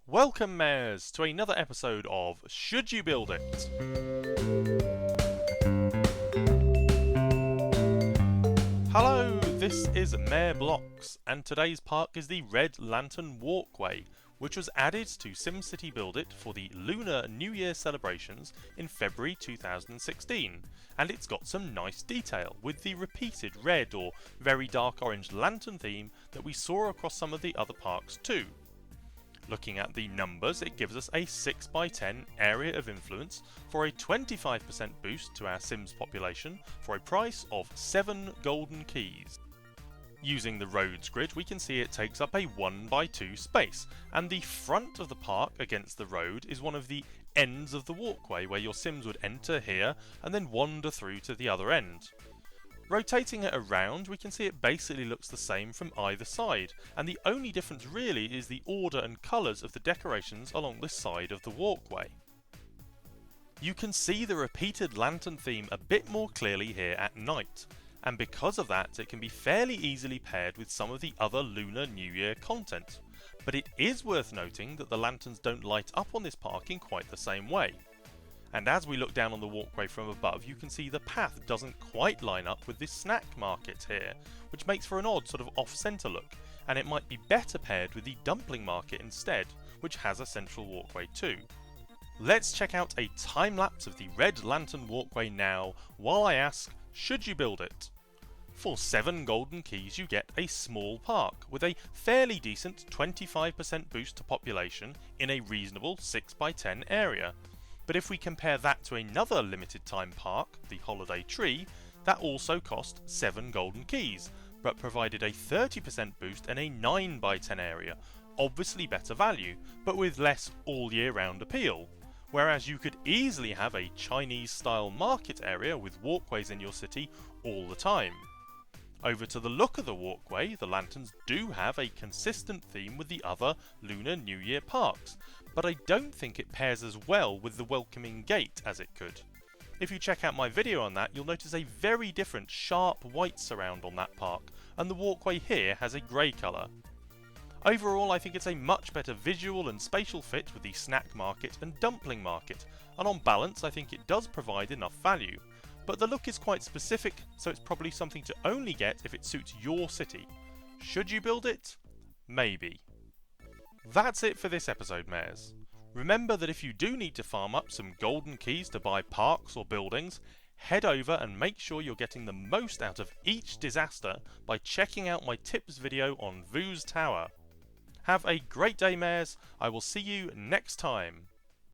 Welcome, Mayors, to another episode of Should You Build It? Hello, this is Mayor Blocks, and today's park is the Red Lantern Walkway, which was added to SimCity BuildIt for the Lunar New Year celebrations in February 2016, and it's got some nice detail with the repeated red or very dark orange lantern theme that we saw across some of the other parks too. Looking at the numbers, it gives us a 6x10 area of influence for a 25% boost to our Sims population for a price of 7 golden keys. Using the roads grid, we can see it takes up a 1x2 space, and the front of the park against the road is one of the ends of the walkway where your Sims would enter here and then wander through to the other end. Rotating it around, we can see it basically looks the same from either side, and the only difference really is the order and colours of the decorations along the side of the walkway. You can see the repeated lantern theme a bit more clearly here at night, and because of that it can be fairly easily paired with some of the other Lunar New Year content. But it is worth noting that the lanterns don't light up on this park in quite the same way. And as we look down on the walkway from above, you can see the path doesn't quite line up with this snack market here, which makes for an odd sort of off-centre look, and it might be better paired with the dumpling market instead, which has a central walkway too. Let's check out a time-lapse of the Red Lantern Walkway now, while I ask, should you build it? For 7 golden keys you get a small park, with a fairly decent 25% boost to population in a reasonable 6x10 area. But if we compare that to another limited time park, the Holiday Tree, that also cost 7 golden keys, but provided a 30% boost in a 9x10 area, obviously better value, but with less all year round appeal. Whereas you could easily have a Chinese style market area with walkways in your city all the time. Over to the look of the walkway, the lanterns do have a consistent theme with the other Lunar New Year parks, but I don't think it pairs as well with the welcoming gate as it could. If you check out my video on that, you'll notice a very different sharp white surround on that park, and the walkway here has a grey colour. Overall, I think it's a much better visual and spatial fit with the snack market and dumpling market, and on balance I think it does provide enough value. But the look is quite specific, so it's probably something to only get if it suits your city. Should you build it? Maybe. That's it for this episode, Mayors. Remember that if you do need to farm up some golden keys to buy parks or buildings, head over and make sure you're getting the most out of each disaster by checking out my tips video on Vu's Tower. Have a great day, Mayors. I will see you next time.